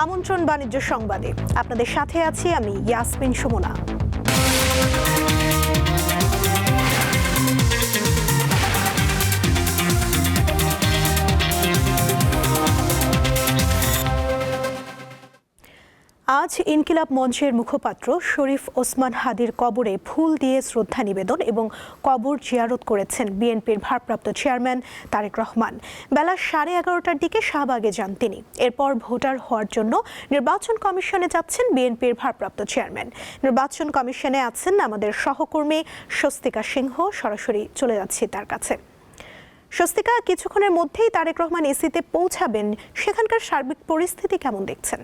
আমন্ত্রণ বাণিজ্য সংবাদে আপনাদের সাথে আছি আমি ইয়াসমিন সুমনা। আজ ইনকিলাব মঞ্চের মুখপাত্র শরীফ ওসমান হাদির কবরে ফুল দিয়ে শ্রদ্ধা নিবেদন এবং কবর জিয়ারত করেছেন বিএনপির ভারপ্রাপ্ত চেয়ারম্যান তারেক রহমান। বেলা 11:30টার দিকে শাহবাগে যান তিনি। এরপর ভোটার হওয়ার জন্য নির্বাচন কমিশনে যাচ্ছেন বিএনপির ভারপ্রাপ্ত চেয়ারম্যান। নির্বাচন কমিশনে আছেন আমাদের সহকর্মী স্বস্তিকা সিংহ। সরাসরি চলে যাচ্ছি তার কাছে। স্বস্তিকা, কিছুক্ষণের মধ্যেই তারেক রহমান ইসিতে পৌঁছাবেন, সেখানকার সার্বিক পরিস্থিতি কেমন দেখছেন?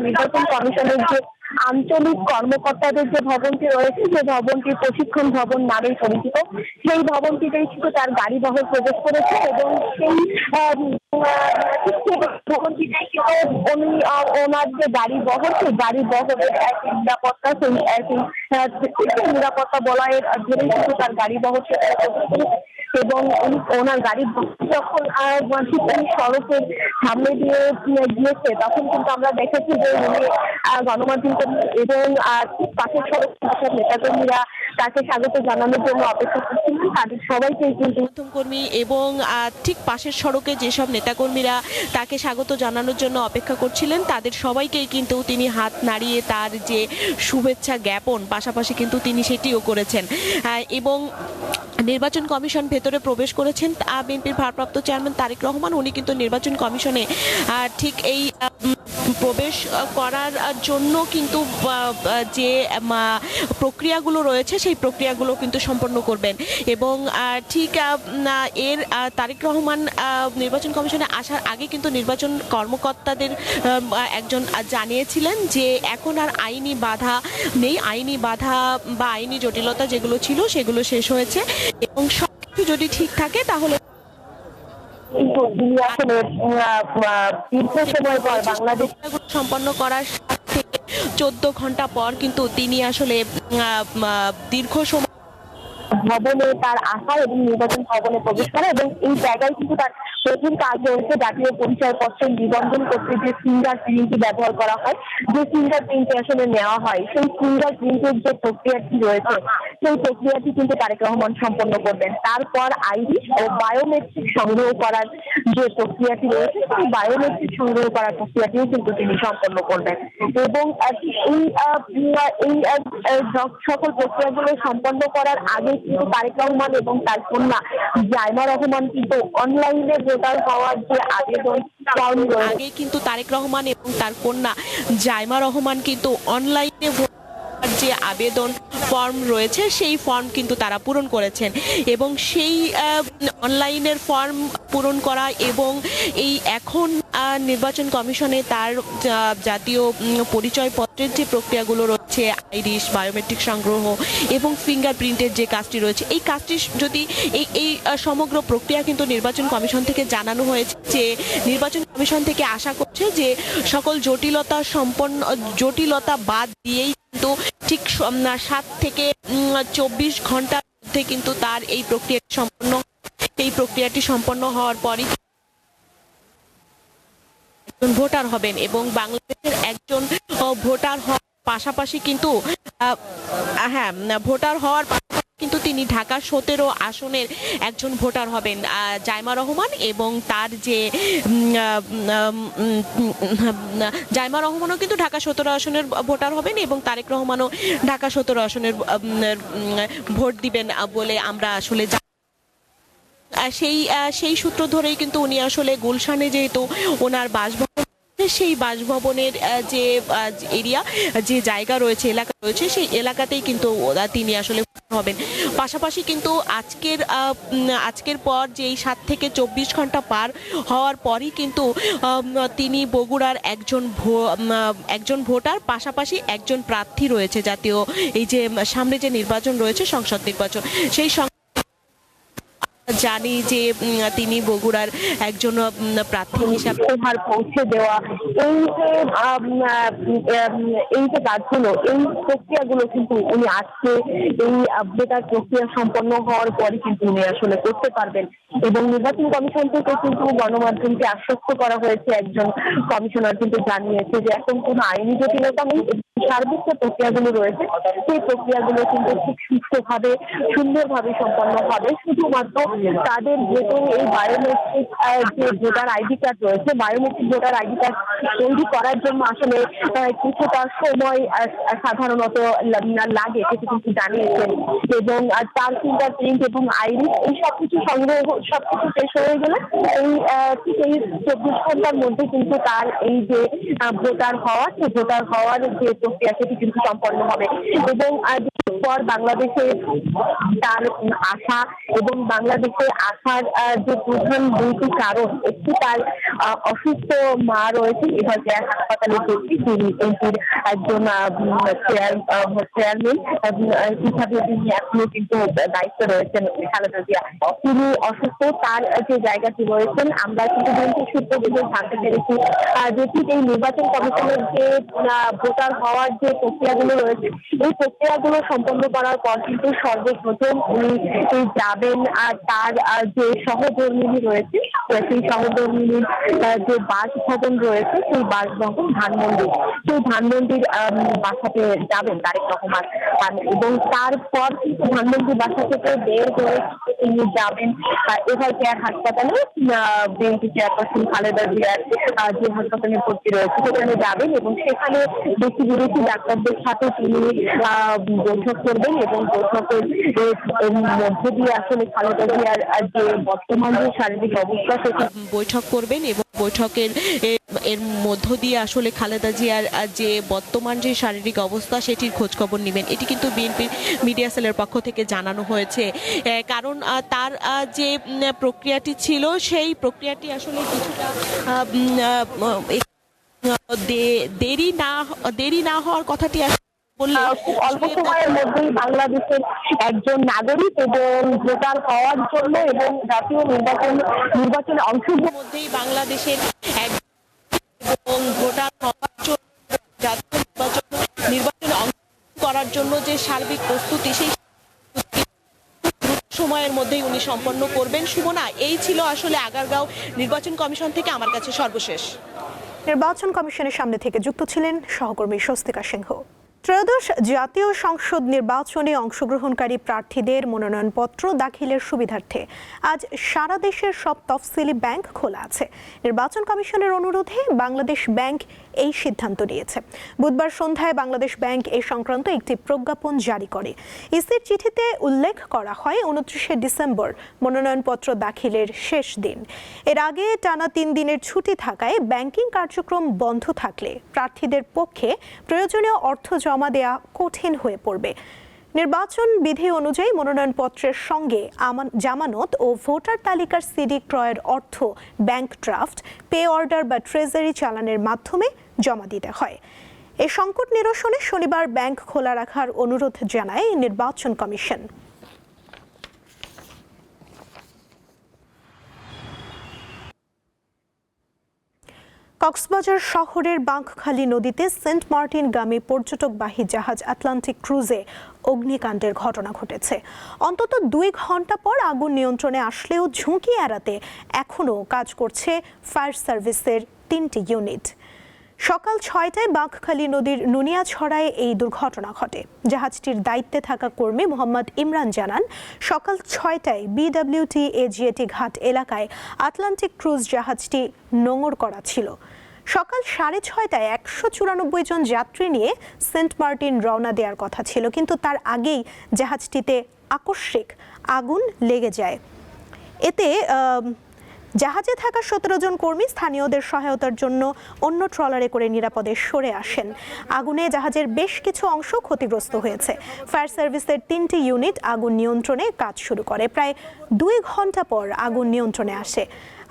নির্বাচন কমিশনের যে আঞ্চলিক কর্মকর্তাদের যে ভবনটি রয়েছে, যে ভবনটি প্রশিক্ষণ ভবন নামে পরিচিত, সেই ভবনটিতেই কিন্তু তার গাড়ি বহর প্রবেশ করেছে এবং সেই ভবনটিতেই কিন্তু ওনার যে গাড়ি বহর, সেই গাড়ি বহরের একই নিরাপত্তা, সেই একই নিরাপত্তা বলয়ের ধরেই কিন্তু তার গাড়ি বহর এবং ওনার গাড়ি যখন সড়কের সামনে দিয়ে গিয়েছে তখন কিন্তু আমরা দেখেছি যে উনি গণমাধ্যম এবং পাশের সড়ক নেতাকর্মীরা তাকে স্বাগত জানানোর জন্য অপেক্ষা করছিলেন। তাদের সবাইকেই কিন্তু কর্মী এবং ঠিক পাশের সড়কে যেসব নেতাকর্মীরা তাকে স্বাগত জানানোর জন্য অপেক্ষা করছিলেন তাদের সবাইকেই কিন্তু তিনি হাত নাড়িয়ে তার যে শুভেচ্ছা জ্ঞাপন, পাশাপাশি কিন্তু তিনি সেটিও করেছেন এবং নির্বাচন কমিশন ভেতরে প্রবেশ করেছেন বিএনপির ভারপ্রাপ্ত চেয়ারম্যান তারেক রহমান। উনি কিন্তু নির্বাচন কমিশনে ঠিক এই প্রবেশ করার জন্য কিন্তু যে প্রক্রিয়াগুলো রয়েছে সেই প্রক্রিয়াগুলো কিন্তু সম্পন্ন করবেন এবং ঠিক এর তারেক রহমান নির্বাচন কমিশনে আসার আগে কিন্তু নির্বাচন কর্মকর্তাদের একজন জানিয়েছিলেন যে এখন আর আইনি বাধা নেই, আইনি বাধা বা আইনি জটিলতা যেগুলো ছিল সেগুলো শেষ হয়েছে এবং সবকিছু যদি ঠিক থাকে তাহলে বাংলাদেশ সম্পন্ন করার 14 ঘন্টা পর কিন্তু তিনি আসলে দীর্ঘ সময় ভবনে তার আসা এবং নির্বাচন ভবনে প্রবেশ করা এবং এই জায়গায় কিন্তু তার প্রথম কাজ রয়েছে জাতীয় পরিচয়পত্র নিবন্ধন করতে যে ফিঙ্গার প্রিন্টটি ব্যবহার করা হয়, যে ফিঙ্গার প্রিন্টটি আসলে নেওয়া হয়, সেই ফিঙ্গার প্রিন্টের যে প্রক্রিয়াটি রয়েছে সেই প্রক্রিয়াটি কিন্তু তারেক রহমান সম্পন্ন করবেন। তারপর আইরিশ ও বায়োমেট্রিক সংগ্রহ করার যে প্রক্রিয়াটি রয়েছে সেই বায়োমেট্রিক সংগ্রহ করার প্রক্রিয়াটিও কিন্তু তিনি সম্পন্ন করবেন এবং এই সকল প্রক্রিয়াগুলো সম্পন্ন করার আগে কিন্তু তারেক রহমান এবং তার কন্যা জাইমা রহমান কিন্তু অনলাইনে ভোটার হওয়ার যে আবেদন আগে কিন্তু তারেক রহমান এবং তার কন্যা জাইমা রহমান কিন্তু অনলাইনে যে আবেদন ফর্ম রয়েছে সেই ফর্ম কিন্তু তারা পূরণ করেছেন এবং সেই অনলাইনের ফর্ম পূরণ করা এবং এই এখন নির্বাচন কমিশনে তার জাতীয় পরিচয়পত্রের যে প্রক্রিয়াগুলো রয়েছে, আইরিশ, বায়োমেট্রিক সংগ্রহ এবং ফিঙ্গারপ্রিন্টের যে কাজটি রয়েছে, এই কাজটি যদি এই সমগ্র প্রক্রিয়া কিন্তু নির্বাচন কমিশন থেকে জানানো হয়েছে যে নির্বাচন কমিশন থেকে আশা করছে যে সকল জটিলতা বাদ দিয়েই কিন্তু ঠিক 7 থেকে 24 ঘন্টার মধ্যে কিন্তু তার এই প্রক্রিয়াটি সম্পন্ন হওয়ার পরই একজন ভোটার হবেন এবং বাংলাদেশের একজন ভোটার হওয়ার পাশাপাশি কিন্তু ভোটার হওয়ার কিন্তু তিনি ঢাকা 17 আসনের একজন ভোটার হবেন জাইমা রহমান এবং তার যে জাইমা রহমানও কিন্তু ঢাকা 17 আসনের ভোটার হবেন এবং তারেক রহমানও ঢাকা 17 আসনের ভোট দিবেন বলে আমরা আসলে সেই সূত্র ধরেই কিন্তু উনি আসলে গুলশানে যেহেতু ওনার বাসভবন, সেই বাসভবনের যে এরিয়া, যে জায়গা রয়েছে, এলাকা রয়েছে, সেই এলাকাতেই কিন্তু তিনি আসলে হবেন। পাশাপাশি কিন্তু আজকের পর যে 7 থেকে 24 ঘন্টা পার হওয়ার পরই কিন্তু তিনি বগুড়ার একজন ভোটার, পাশাপাশি একজন প্রার্থী রয়েছে জাতীয় এই যে সামনে যে নির্বাচন রয়েছে, সংসদ নির্বাচন, সেই জানি যে তিনি বগুড়ার একজন প্রার্থী হিসাবে উপহার পৌঁছে দেওয়া, এই যে কাজগুলো, এই প্রক্রিয়াগুলো কিন্তু উনি আজকে এই ভোটার প্রক্রিয়া সম্পন্ন হওয়ার পরে কিন্তু উনি আসলে করতে পারবেন। এবং নির্বাচন কমিশন থেকে কিন্তু গণমাধ্যমকে আশ্বস্ত করা হয়েছে, একজন কমিশনার কিন্তু জানিয়েছে যে এখন কোনো আইনি জটিলতা নেই, সার্বিক যে প্রক্রিয়াগুলো রয়েছে সেই প্রক্রিয়াগুলো কিন্তু খুব সুস্থভাবে সুন্দরভাবে সম্পন্ন হবে। শুধুমাত্র তাদের যেহেতু এই বায়োমেট্রিক যে ভোটার আইডি কার্ড রয়েছে, বায়োমেট্রিক ভোটার আইডি কার্ড তৈরি করার জন্য আসলে কিছুটা সময় সাধারণত লাগে, সেটি কিন্তু জানিয়েছেন। এবং তার ফিঙ্গারপ্রিন্ট এবং আইরিস এই সবকিছু সংগ্রহ সবকিছু শেষ হয়ে গেলে এই 24 ঘন্টার মধ্যে কিন্তু তার এই যে ভোটার হওয়ার যে প্রক্রিয়া সেটি কিন্তু সম্পন্ন হবে। এবং পর বাংলাদেশে তার আসা এবং বাংলাদেশে আসার যে প্রধান দুইটি কারণ, একটি তার অসুস্থ মা রয়েছেন এবার কেয়ার হাসপাতালে ভর্তি, তিনি এনপির একজন চেয়ারম্যান হিসাবে তিনি এখনো কিন্তু দায়িত্ব রয়েছেন খালেদা জিয়া। তিনি অসুস্থ, তার যে জায়গাটি রয়েছেন আমরা কিন্তু বিএনপি সূত্র থেকে জানতে পেরেছি যে ঠিক এই নির্বাচন কমিশনের যে ভোটার হওয়ার যে প্রক্রিয়াগুলো রয়েছে এই প্রক্রিয়াগুলো সম্পন্ন করার পর কিন্তু সর্বপ্রথম উনি যাবেন আর তার যে সহধর্মিনী রয়েছে সেই সহধর্মিনীর যে বাসভবন রয়েছে সেই বাসভবন ধানমন্ডির বাসাতে যাবেন তারেক রহমান। এবং তারপর ধানমন্ডির বাসা থেকে বের হয়ে তিনি যাবেন এভার কেয়ার হাসপাতালে, বিএনপি চেয়ারপারসন খালেদা জিয়ার যে হাসপাতালে ভর্তি রয়েছে সেখানে যাবেন এবং সেখানে বেশি বিদেশি ডাক্তারদের সাথে তিনি বৈঠক করবেন। এবং বৈঠকের মধ্য দিয়ে আসলে খালেদা জিয়ার যে বর্তমান যে শারীরিক অবস্থা সেটি বৈঠক করবেন এবং বৈঠকের এর মধ্য দিয়ে আসলে খালেদা জিয়ার যে বর্তমান যে শারীরিক অবস্থা সেটির খোঁজখবর নেবেন। এটি কিন্তু বিএনপির মিডিয়া সেলের পক্ষ থেকে জানানো হয়েছে। কারণ তার যে প্রক্রিয়াটি ছিল সেই প্রক্রিয়াটি আসলে কিছুটা দেরি না হওয়ার কথাটি খুব অল্প সময়ের মধ্যেই বাংলাদেশের একজন নাগরিক এবং ভোটার হওয়ার জন্য এবং জাতীয় নির্বাচনে অংশগ্রহণের মধ্যেই বাংলাদেশের এবং ভোটার হওয়ার জন্য জাতীয় নির্বাচনে অংশগ্রহণ করার জন্য যে সার্বিক প্রস্তুতি সেই সময়ের মধ্যেই উনি সম্পন্ন করবেন। সুমনা, এই ছিল আসলে আগারগাঁও নির্বাচন কমিশন থেকে আমার কাছে সর্বশেষ। নির্বাচন কমিশনের সামনে থেকে যুক্ত ছিলেন সহকর্মী স্বস্তিকা সিংহ। ত্রয়োদশ জাতীয় সংসদ নির্বাচনে অংশগ্রহণকারী প্রার্থীদের মনোনয়নপত্র দাখিলের সুবিধার্থে আজ সারা দেশের সব তফসিলি ব্যাংক খোলা আছে। নির্বাচন কমিশনের অনুরোধে বাংলাদেশ ব্যাংক এই সিদ্ধান্ত নিয়েছে। বুধবার সন্ধ্যায় বাংলাদেশ ব্যাংক এই সংক্রান্ত একটি প্রজ্ঞাপন জারি করে। ইসির চিঠিতে উল্লেখ করা হয় 29শে ডিসেম্বর মনোনয়নপত্র দাখিলের শেষ দিন। এর আগে টানা 3 দিনের ছুটি থাকায় ব্যাংকিং কার্যক্রম বন্ধ থাকলে প্রার্থীদের পক্ষে প্রয়োজনীয় অর্থ জমা দেয়া কঠিন হয়ে পড়বে। নির্বাচন বিধি অনুযায়ী মনোনয়নপত্রের সঙ্গে জামানত ও ভোটার তালিকার সিডি ক্রয়ের অর্থ ব্যাংক ড্রাফট, পে অর্ডার বা ট্রেজারি চালানের মাধ্যমে জমা দিতে হয়। এই সংকট নিরসনে শনিবার ব্যাংক খোলা রাখার অনুরোধ জানায় নির্বাচন কমিশন। কক্সবাজার শহরের বাঁকখালী নদীতে সেন্ট মার্টিনগামী পর্যটকবাহী জাহাজ আটলান্টিক ক্রুজে অগ্নিকাণ্ডের ঘটনা ঘটেছে। অন্তত 2 ঘন্টা পর আগুন নিয়ন্ত্রণে আসলেও ঝুঁকি এড়াতে এখনও কাজ করছে ফায়ার সার্ভিসের 3টি ইউনিট। সকাল 6টায় বাঁকখালী নদীর নুনিয়াছড়ায় এই দুর্ঘটনা ঘটে। জাহাজটির দায়িত্বে থাকা কর্মী মোহাম্মদ ইমরান জানান, সকাল 6টায় বিডব্লিউটি এজিএটি ঘাট এলাকায় আটলান্টিক ক্রুজ জাহাজটি নোঙর করা ছিল। সকাল 6:30টায় 194 জন যাত্রী নিয়ে সেন্ট মার্টিন রওনা দেওয়ার কথা ছিল, কিন্তু তার আগেই জাহাজটিতে আকস্মিক আগুন লেগে যায়। এতে জাহাজে থাকা 17 জন কর্মী স্থানীয়দের সহায়তার জন্য অন্য ট্রলারে করে নিরাপদে সরে আসেন। আগুনে জাহাজের বেশ কিছু অংশ ক্ষতিগ্রস্ত হয়েছে। ফায়ার সার্ভিসের 3টি ইউনিট আগুন নিয়ন্ত্রণে কাজ শুরু করে। প্রায় 2 ঘন্টা পর আগুন নিয়ন্ত্রণে আসে।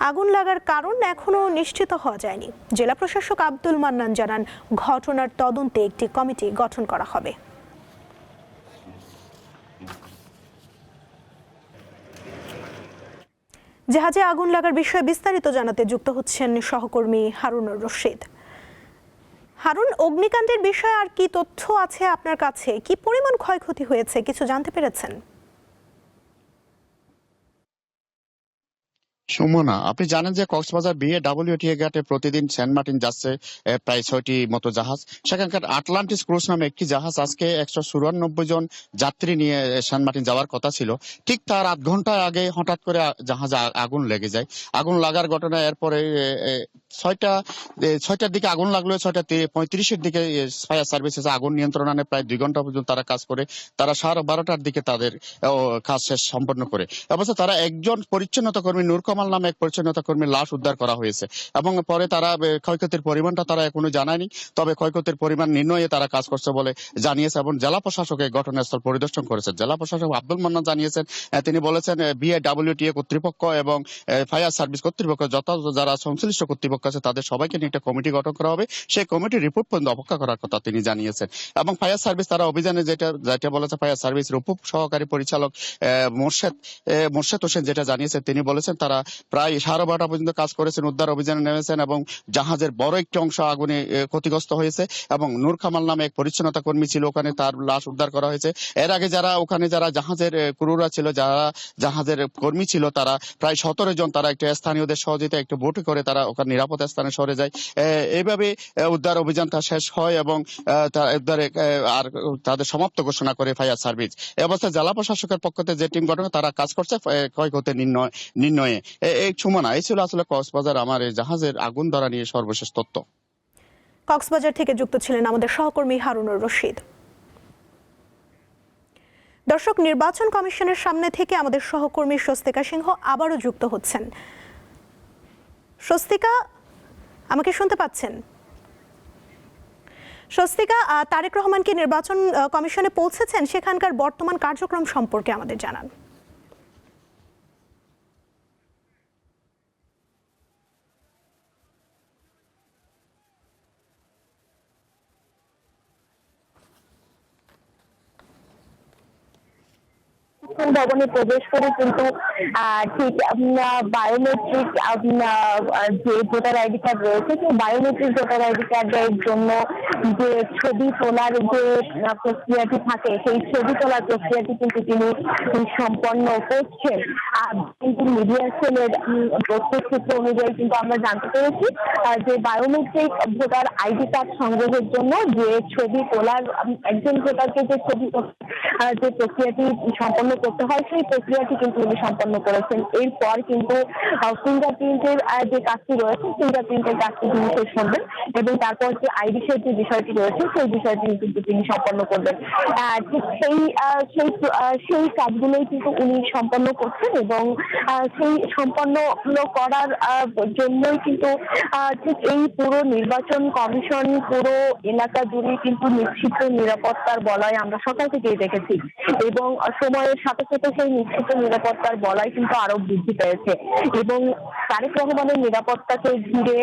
আগুন লাগার কারণ এখনও নিশ্চিত হওয়া যায়নি। জেলা প্রশাসক আব্দুল মান্নান জানান, ঘটনার তদন্তে একটি কমিটি গঠন করা হবে। জাহাজে আগুন লাগার বিষয়ে বিস্তারিত জানাতে যুক্ত হচ্ছেন সহকর্মী হারুনুর রশিদ। হারুন, অগ্নিকাণ্ডের বিষয়ে আর কি তথ্য আছে আপনার কাছে? কি পরিমাণ ক্ষয়ক্ষতি হয়েছে কিছু জানতে পেরেছেন? সুমনা, আপনি জানেন যে কক্সবাজার BAWTA ঘাটে প্রতিদিন সেন্ট মার্টিন যাচ্ছে প্রায় 6টি মতো জাহাজ। সেখানকার আটলান্টিস ক্রুজ নামে একটি জাহাজ আজকে 194 জন যাত্রী নিয়ে সেন্ট মার্টিন যাওয়ার কথা ছিল। ঠিক তার আধ ঘন্টা আগে হঠাৎ করে জাহাজে আগুন লেগে যায়। আগুন লাগার ঘটনা এরপরে 6টার দিকে আগুন লাগলো, 6:35-এর দিকে ফায়ার সার্ভিসেস আগুন নিয়ন্ত্রণ আনে। প্রায় 2 ঘন্টা পর্যন্ত তারা কাজ করে। তারা 12:30টার দিকে তাদের কাজ শেষ সম্পন্ন করে। অবশ্য তারা একজন পরিচ্ছন্নতা কর্মী নূর কামাল নামে এক পরিচ্ছন্নতা কর্মীর লাশ উদ্ধার করা হয়েছে এবং পরে তারা ক্ষয়ক্ষতির পরিমাণটা তারা এখনো জানায়নি। তবে ক্ষয়ক্ষতির পরিমাণ নির্ণয়ে তারা কাজ করছে বলে জানিয়েছে এবং জেলা প্রশাসক এই ঘটনাস্থল পরিদর্শন করেছেন। জেলা প্রশাসক আব্দুল মান্নান জানিয়েছেন, তিনি বলেছেন BAWTA কর্তৃপক্ষ এবং ফায়ার সার্ভিস কর্তৃপক্ষ যথাযথ যারা সংশ্লিষ্ট কর্তৃপক্ষ আছে তাদের সবাইকে নিয়ে একটা কমিটি গঠন করা হবে। সেই কমিটির রিপোর্ট পর্যন্ত অপেক্ষা করার কথা তিনি জানিয়েছেন। এবং ফায়ার সার্ভিস তারা অভিযানে যেটা বলেছে ফায়ার সার্ভিসের উপ সহকারী পরিচালক মোর্শেদ হোসেন যেটা জানিয়েছেন, তিনি বলেছেন তারা প্রায় 12:30 পর্যন্ত কাজ করেছেন, উদ্ধার অভিযানে নেমেছেন এবং জাহাজের বড় একটি অংশ আগুনে ক্ষতিগ্রস্ত হয়েছে এবং নূর কামাল নামে এক পরিচ্ছন্নতা কর্মী ছিল ওখানে, তার লাশ উদ্ধার করা হয়েছে। এর আগে যারা জাহাজের ক্রুরা ছিল, যারা জাহাজের কর্মী ছিল, তারা প্রায় 17 জন তারা একটা স্থানীয়দের সহযোগিতায় একটা বোটে করে তারা ওখানে নিরাপদ স্থানে সরে যায়। এইভাবে উদ্ধার অভিযানটা শেষ হয় এবং উদ্ধারে আর তাদের সমাপ্ত ঘোষণা করে ফায়ার সার্ভিস। এই অবস্থায় জেলা প্রশাসকের পক্ষ থেকে যে টিম গঠন তারা কাজ করছে ক্ষয়ক্ষতি নির্ণয়ে। এই সুমনা, এই ছিল আসলে কক্সবাজার আমার এই জাহাজের আগুন ধরা নিয়ে সর্বশেষ তথ্য। কক্সবাজার থেকে যুক্ত ছিলেন আমাদের সহকর্মী হারুনুর রশিদ। দর্শক, নির্বাচন কমিশনের সামনে থেকে আমাদের সহকর্মী স্বস্তিকা সিংহ আবারও যুক্ত হচ্ছেন। স্বস্তিকা, আমাকে শুনতে পাচ্ছেন? স্বস্তিকা, তারেক রহমান কি নির্বাচন কমিশনে পৌঁছেছেন? সেখানকার বর্তমান কার্যক্রম সম্পর্কে আমাদের জানান। ভবনে প্রবেশ করে কিন্তু ঠিক বায়োমেট্রিক যে ভোটার আইডি কার্ড রয়েছে, সেই বায়োমেট্রিক ভোটার আইডি কার্ডের জন্য যে ছবি তোলার যে প্রক্রিয়াটি থাকে, সেই ছবি তোলার প্রক্রিয়াটি কিন্তু তিনি সম্পন্ন করছেন। আর কিন্তু মিডিয়া সেলের তথ্যসূত্র অনুযায়ী কিন্তু আমরা জানতে পেরেছি যে বায়োমেট্রিক ভোটার আইডি কার্ড সংগ্রহের জন্য যে ছবি তোলার একজন ভোটারকে যে ছবি যে প্রক্রিয়াটি সম্পন্ন করতে হয়, সেই প্রক্রিয়াটি কিন্তু উনি সম্পন্ন করেছেন। এরপর কিন্তু ফিঙ্গারপ্রিন্টের যে কাজটি রয়েছে, ফিঙ্গারপ্রিন্টের কাজটি তিনি শেষ করবেন এবং তারপর যে আইডি সেট যে বিষয়টি রয়েছে, সেই বিষয়টি কিন্তু তিনি সম্পন্ন করবেন। ঠিক সেই কাজগুলোই কিন্তু উনি সম্পন্ন করছেন এবং সেই সম্পন্ন করার জন্যই কিন্তু ঠিক এই পুরো নির্বাচন কমিশন পুরো এলাকা জুড়ে কিন্তু নিশ্চিত নিরাপত্তার বলয় আমরা সকাল থেকেই দেখেছি এবং সময়ের সাথে সাথে সেই নিশ্চিত নিরাপত্তার বলয় কিন্তু আরো বৃদ্ধি পেয়েছে এবং তারেক রহমানের নিরাপত্তাকে ঘিরে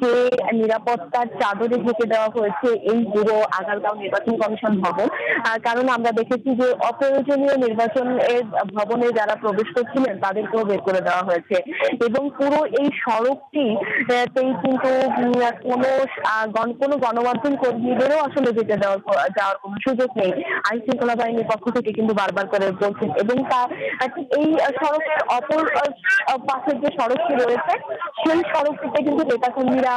যে নিরাপত্তার চাদরে ঢেকে দেওয়া হয়েছে এই পুরো আগারগাঁও নির্বাচন কমিশন ভবন। কারণ আমরা দেখেছি যে অপ্রয়োজনীয় নির্বাচনের ভবনে যারা প্রবেশ করছিলেন তাদেরকেও বের করে দেওয়া হয়েছে এবং পুরো এই সড়কটিতেই কিন্তু কোনো গণমাধ্যম কর্মীদেরও আসলে যেতে যাওয়ার কোনো সুযোগ নেই। আইন শৃঙ্খলা বাহিনীর পক্ষ থেকে কিন্তু বারবার করে বলছেন এবং এই সড়কের অপর পাশের যে সড়কটি রয়েছে, সেই সড়কটিতে কিন্তু নেতাকর্মীরা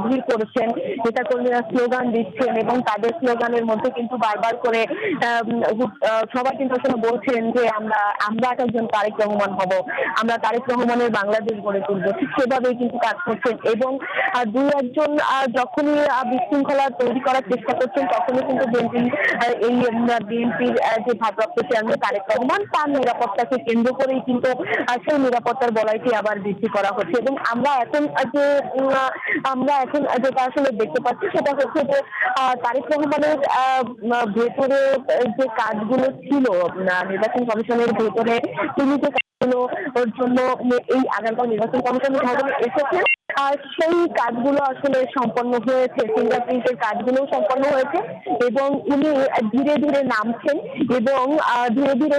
ভিড় করেছেন, নেতাকর্মীরা স্লোগান দিচ্ছেন এবং তাদের স্লোগানের মধ্যে কিন্তু বারবার করে সবাই কিন্তু আসলে বলছেন যে আমরা একজন তারেক রহমান হব, আমরা তারেক রহমানের বাংলাদেশ গড়ে তুলব। ঠিক সেভাবেই কিন্তু কাজ করছেন এবং দুই একজন যখনই বিশৃঙ্খলা তৈরি করার চেষ্টা করছেন তখনই কিন্তু বিএনপির যে ভারপ্রাপ্ত চেয়ারম্যান তারেক রহমান, তার নিরাপত্তাকে কেন্দ্র করেই কিন্তু সেই নিরাপত্তার বলয়টি আবার বৃদ্ধি করা হচ্ছে এবং আমরা এখন যেটা আসলে দেখতে পাচ্ছি সেটা হচ্ছে যে তারেক রহমানের ভেতরে যে কাজগুলো ছিল নির্বাচন কমিশনের ভেতরে, তিনি যে কাজগুলো ওর জন্য এই আগারগাঁও নির্বাচন কমিশনের ভবনে এসেছেন আর সেই কাজগুলো আসলে সম্পন্ন হয়েছে, ফিঙ্গারপ্রিন্টের কাজগুলো সম্পন্ন হয়েছে এবং উনি ধীরে ধীরে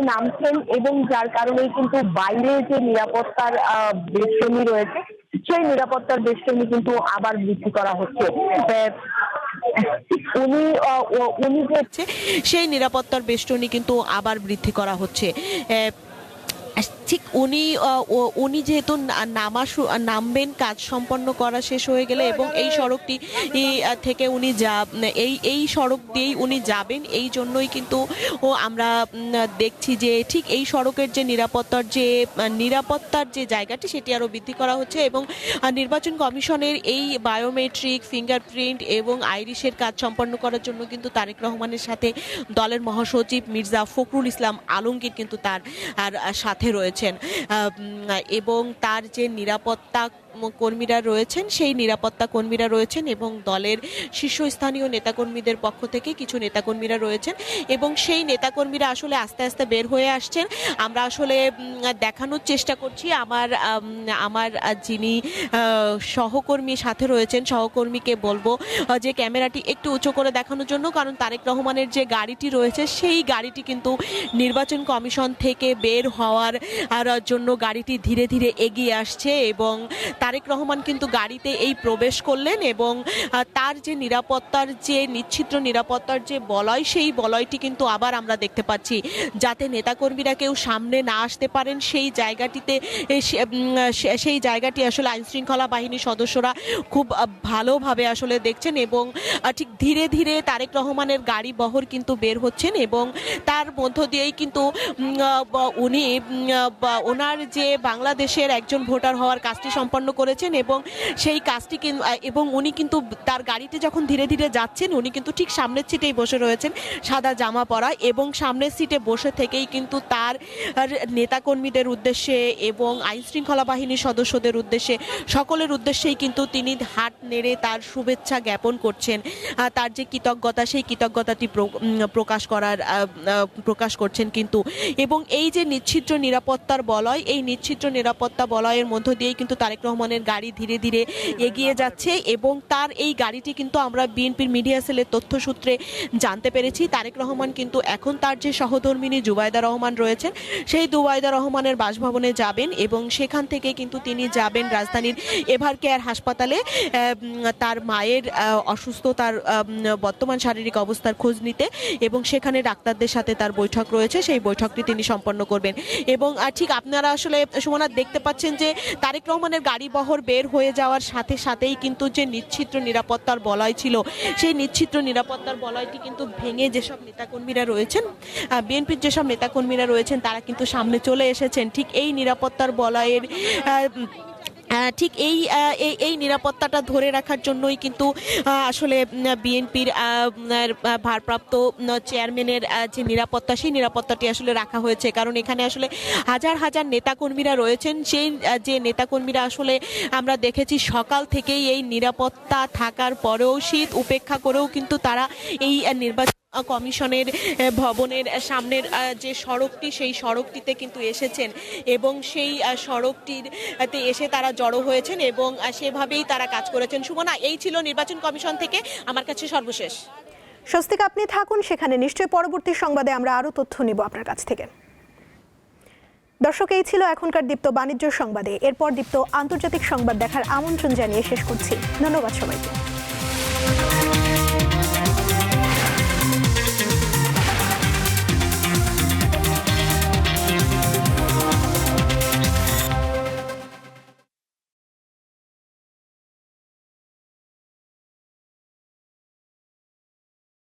নামছেন এবং যার কারণে কিন্তু বাইরে যে নিরাপত্তার বেষ্টনী রয়েছে সেই নিরাপত্তার বেষ্টনী কিন্তু আবার বৃদ্ধি করা হচ্ছে। উনি যে সেই নিরাপত্তার বেষ্টনী কিন্তু আবার বৃদ্ধি করা হচ্ছে। ঠিক উনি যেহেতু নামবেন, কাজ সম্পন্ন করা শেষ হয়ে গেলে এবং এই সড়কটি থেকে উনি এই সড়ক দিয়েই উনি যাবেন, এই জন্যই কিন্তু আমরা দেখছি যে ঠিক এই সড়কের যে নিরাপত্তার যে জায়গাটি সেটি আরও বৃদ্ধি করা হচ্ছে এবং নির্বাচন কমিশনের এই বায়োমেট্রিক, ফিঙ্গারপ্রিন্ট এবং আইরিশের কাজ সম্পন্ন করার জন্য কিন্তু তারেক রহমানের সাথে দলের মহাসচিব মির্জা ফখরুল ইসলাম আলমগীর কিন্তু তার সাথে রয়েছেন এবং তার যে নিরাপত্তা কর্মীরা রয়েছেন সেই নিরাপত্তা কর্মীরা রয়েছেন এবং দলের শীর্ষস্থানীয় নেতাকর্মীদের পক্ষ থেকে কিছু নেতাকর্মীরা রয়েছেন এবং সেই নেতাকর্মীরা আসলে আস্তে আস্তে বের হয়ে আসছেন। আমরা আসলে দেখানোর চেষ্টা করছি আমার যিনি সহকর্মী সাথে রয়েছেন, সহকর্মীকে বলবো যে ক্যামেরাটি একটু উঁচু করে দেখানোর জন্য, কারণ তারেক রহমানের যে গাড়িটি রয়েছে সেই গাড়িটি কিন্তু নির্বাচন কমিশন থেকে বের হওয়ার জন্য গাড়িটি ধীরে ধীরে এগিয়ে আসছে এবং তারেক রহমান কিন্তু গাড়িতে এই প্রবেশ করলেন এবং তার যে নিরাপত্তার যে নিশ্চিদ্র নিরাপত্তার যে বলয়, সেই বলয়টি কিন্তু আবার আমরা দেখতে পাচ্ছি, যাতে নেতাকর্মীরা কেউ সামনে না আসতে পারেন সেই জায়গাটি আসলে আইনশৃঙ্খলা বাহিনীর সদস্যরা খুব ভালোভাবে আসলে দেখছেন এবং ঠিক ধীরে ধীরে তারেক রহমানের গাড়ি বহর কিন্তু বের হচ্ছেন এবং তার মধ্য দিয়েই কিন্তু উনি ওনার যে বাংলাদেশের একজন ভোটার হওয়ার কাজটি সম্পন্ন করেছেন এবং সেই কাজটি এবং উনি কিন্তু তার গাড়িতে যখন ধীরে ধীরে যাচ্ছেন উনি কিন্তু ঠিক সামনের সিটেই বসে রয়েছেন, সাদা জামা পরা, এবং সামনের সিটে বসে থেকেই কিন্তু তার নেতাকর্মীদের উদ্দেশ্যে এবং আইনশৃঙ্খলা বাহিনীর সদস্যদের উদ্দেশ্যে সকলের উদ্দেশ্যেই কিন্তু তিনি হাত নেড়ে তার শুভেচ্ছা জ্ঞাপন করছেন, তার যে কৃতজ্ঞতা সেই কৃতজ্ঞতাটি প্রকাশ করছেন কিন্তু। এবং এই যে নিশ্চিদ্র নিরাপত্তার বলয়, এই নিশ্চিদ্র নিরাপত্তা বলয়ের মধ্য দিয়েই কিন্তু তারেক রহমানের গাড়ি ধীরে ধীরে এগিয়ে যাচ্ছে এবং তার এই গাড়িটি কিন্তু আমরা বিএনপির মিডিয়া সেলের তথ্য সূত্রে জানতে পেরেছি তারেক রহমান কিন্তু এখন তার যে সহধর্মিনী জুবাইদা রহমান রয়েছেন সেই জুবাইদা রহমানের বাসভবনে যাবেন এবং সেখান থেকে কিন্তু তিনি যাবেন রাজধানীর এভার কেয়ার হাসপাতালে তার মায়ের অসুস্থতার বর্তমান শারীরিক অবস্থার খোঁজ নিতে এবং সেখানে ডাক্তারদের সাথে তার বৈঠক রয়েছে, সেই বৈঠকটি তিনি সম্পন্ন করবেন। এবং ঠিক আপনারা আসলে সুমনা দেখতে পাচ্ছেন যে তারেক রহমানের গাড়ি বহর বের হয়ে যাওয়ার সাথে সাথেই কিন্তু যে নিশ্চিদ্র নিরাপত্তার বলয় ছিল সেই নিশ্চিদ্র নিরাপত্তার বলয়টি কিন্তু ভেঙে যেসব নেতাকর্মীরা রয়েছেন, বিএনপির যেসব নেতাকর্মীরা রয়েছেন তারা কিন্তু সামনে চলে এসেছেন ঠিক এই নিরাপত্তার বলয়ের ঠিক এই নিরাপত্তাটা ধরে রাখার জন্যই কিন্তু আসলে বিএনপির ভারপ্রাপ্ত চেয়ারম্যানের যে নিরাপত্তা সেই নিরাপত্তাটি আসলে রাখা হয়েছে, কারণ এখানে আসলে হাজার হাজার নেতাকর্মীরা রয়েছেন, সেই যে নেতাকর্মীরা আসলে আমরা দেখেছি সকাল থেকেই এই নিরাপত্তা থাকার পরেও শীত উপেক্ষা করেও কিন্তু তারা এই নির্বাচন কমিশনের ভবনের সামনের যে সড়কটি সেই সড়কটিতে কিন্তু এসেছেন এবং সেই সড়কটিতে এসে তারা জড়ো হয়েছেন এবং সেভাবেই তারা কাজ করেছেন। সুমনা, এই ছিল নির্বাচন কমিশন থেকে আমার কাছে সর্বশেষ। স্বস্তিকা, আপনি থাকুন সেখানে, নিশ্চয়ই পরবর্তী সংবাদে আমরা আরও তথ্য নিব আপনার কাছ থেকে। দর্শক, এই ছিল এখনকার দীপ্ত বাণিজ্য সংবাদে। এরপর দীপ্ত আন্তর্জাতিক সংবাদ দেখার আমন্ত্রণ জানিয়ে শেষ করছি। ধন্যবাদ সবাইকে।